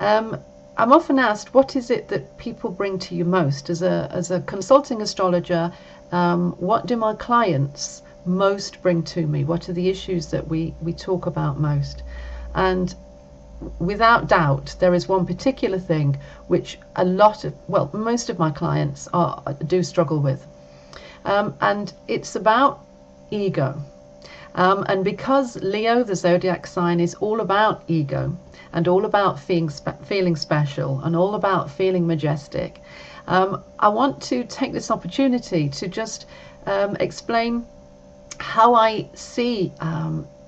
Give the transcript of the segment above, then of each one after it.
I'm often asked, what is it that people bring to you most? As a consulting astrologer, what do my clients most bring to me? What are the issues that we talk about most? And without doubt, there is one particular thing which most of my clients do struggle with. And it's about ego. And because Leo, the zodiac sign, is all about ego and all about feeling special and all about feeling majestic, I want to take this opportunity to just explain how I see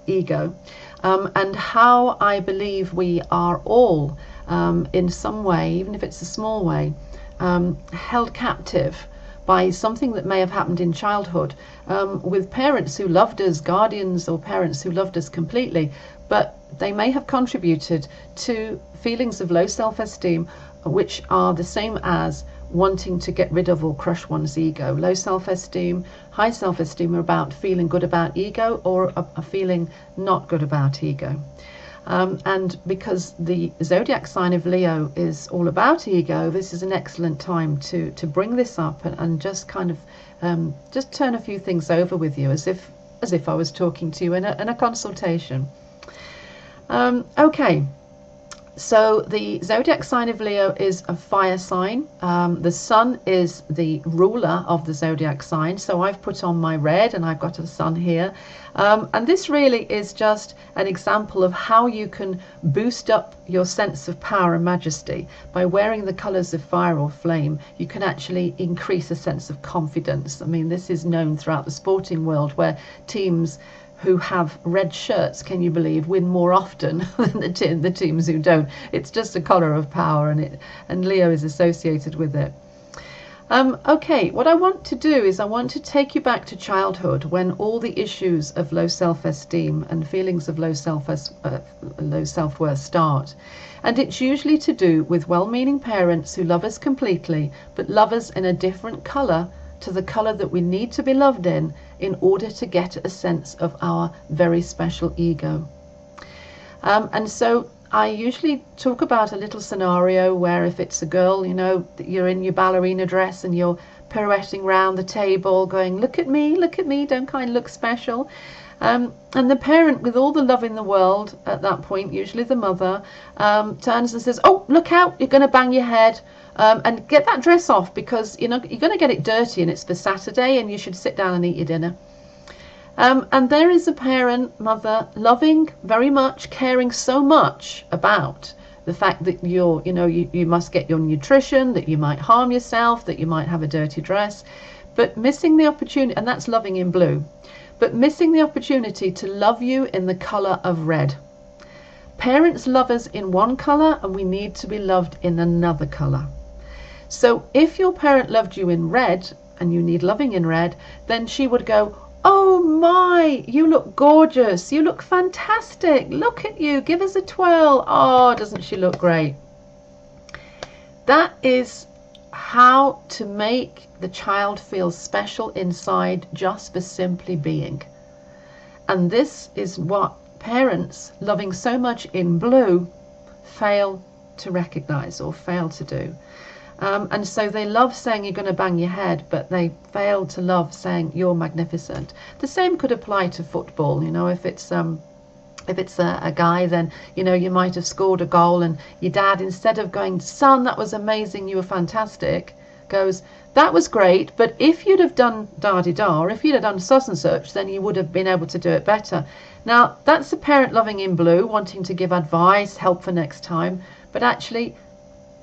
ego, and how I believe we are all, in some way, even if it's a small way, held captive by something that may have happened in childhood, with parents who loved us, guardians or parents who loved us completely, but they may have contributed to feelings of low self-esteem, which are the same as wanting to get rid of or crush one's ego. Low self-esteem, high self-esteem are about feeling good about ego or a feeling not good about ego. And because the zodiac sign of Leo is all about ego, this is an excellent time to bring this up and just kind of just turn a few things over with you as if I was talking to you in a consultation. Okay. So the zodiac sign of Leo is a fire sign. The sun is the ruler of the zodiac sign. So I've put on my red and I've got a sun here. And this really is just an example of how you can boost up your sense of power and majesty. By wearing the colors of fire or flame, you can actually increase a sense of confidence. I mean, this is known throughout the sporting world, where teams who have red shirts, can you believe, win more often than the teams who don't. It's just a color of power, and Leo is associated with it. Okay, what I want to do is I want to take you back to childhood, when all the issues of low self-esteem and feelings of low self-worth start. And it's usually to do with well-meaning parents who love us completely, but love us in a different color to the color that we need to be loved in order to get a sense of our very special ego. And so I usually talk about a little scenario where, if it's a girl, you know, you're in your ballerina dress and you're pirouetting around the table going, look at me, don't I look special? And the parent, with all the love in the world at that point, usually the mother, turns and says, oh, look out, you're going to bang your head. And get that dress off, because you know you're going to get it dirty and it's for Saturday and you should sit down and eat your dinner. And there is a parent, mother, loving very much, caring so much about the fact that you must get your nutrition, that you might harm yourself, that you might have a dirty dress, but missing the opportunity, and that's loving in blue, but missing the opportunity to love you in the color of red. Parents love us in one color and we need to be loved in another color. So if your parent loved you in red and you need loving in red, then she would go, oh my, you look gorgeous, you look fantastic, look at you, give us a twirl, oh, doesn't she look great? That is how to make the child feel special inside just for simply being. And this is what parents loving so much in blue fail to recognize or fail to do. And so they love saying you're going to bang your head, but they fail to love saying you're magnificent. The same could apply to football. You know, if it's a guy, then you might have scored a goal, and your dad, instead of going, son, that was amazing, you were fantastic, goes, that was great, but if you'd have done da-di-da, or if you'd have done such and such, then you would have been able to do it better. Now, that's a parent loving in blue, wanting to give advice, help for next time, but actually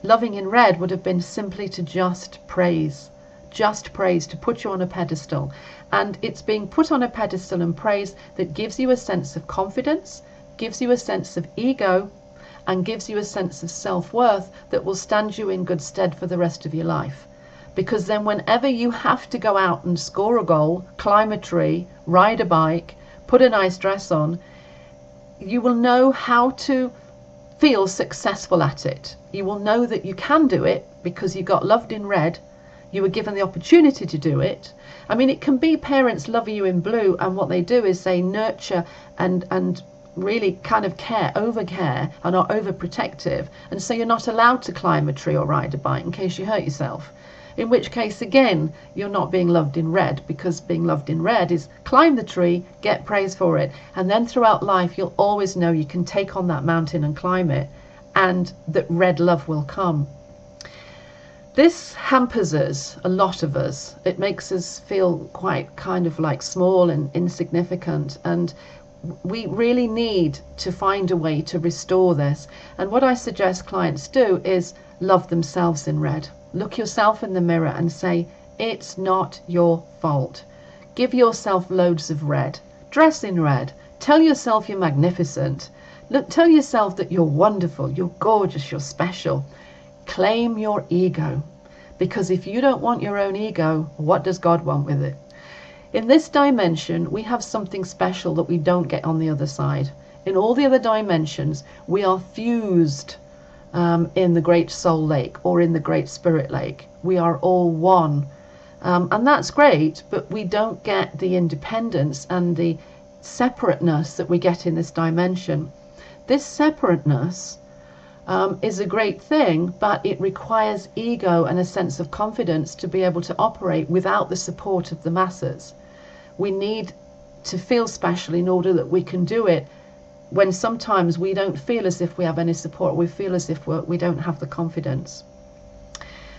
loving in red would have been simply to just praise, to put you on a pedestal. And it's being put on a pedestal and praise that gives you a sense of confidence, gives you a sense of ego, and gives you a sense of self-worth that will stand you in good stead for the rest of your life. Because then whenever you have to go out and score a goal, climb a tree, ride a bike, put a nice dress on, you will know how to feel successful at it. You will know that you can do it because you got loved in red. You were given the opportunity to do it. I mean, it can be parents love you in blue, and what they do is they nurture and really kind of over care and are overprotective, and so you're not allowed to climb a tree or ride a bike in case you hurt yourself. In which case, again, you're not being loved in red, because being loved in red is climb the tree, get praise for it, and then throughout life you'll always know you can take on that mountain and climb it, and that red love will come. This hampers us, a lot of us. It makes us feel quite kind of like small and insignificant, and we really need to find a way to restore this. And what I suggest clients do is love themselves in red. Look yourself in the mirror and say, it's not your fault. Give yourself loads of red. Dress in red. Tell yourself you're magnificent. Look, tell yourself that you're wonderful, you're gorgeous, you're special. Claim your ego, because if you don't want your own ego, what does God want with it? In this dimension, we have something special that we don't get on the other side. In all the other dimensions, we are fused in the great soul lake or in the great spirit lake. We are all one. And that's great, but we don't get the independence and the separateness that we get in this dimension. This separateness is a great thing, but it requires ego and a sense of confidence to be able to operate without the support of the masses. We need to feel special in order that we can do it, when sometimes we don't feel as if we have any support. We feel as if we don't have the confidence.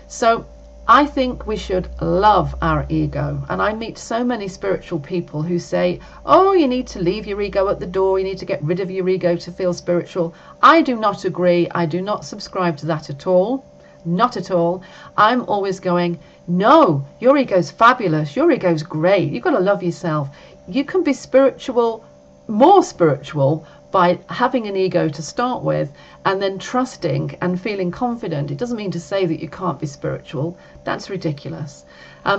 So I think we should love our ego. And I meet so many spiritual people who say, oh, you need to leave your ego at the door, you need to get rid of your ego to feel spiritual. I do not agree. I do not subscribe to that at all. Not at all. I'm always going, no, your ego's fabulous, your ego's great, you've got to love yourself. You can be spiritual, more spiritual, by having an ego to start with, and then trusting and feeling confident. It doesn't mean to say that you can't be spiritual. That's ridiculous.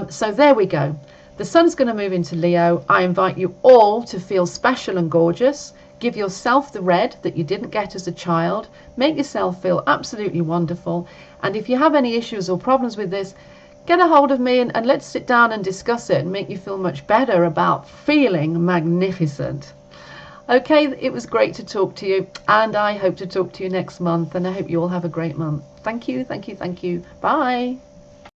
So there we go. The sun's going to move into Leo. I invite you all to feel special and gorgeous. Give yourself the red that you didn't get as a child. Make yourself feel absolutely wonderful. And if you have any issues or problems with this, get a hold of me and let's sit down and discuss it and make you feel much better about feeling magnificent. Okay, it was great to talk to you, and I hope to talk to you next month, and I hope you all have a great month. Thank you, thank you, thank you. Bye.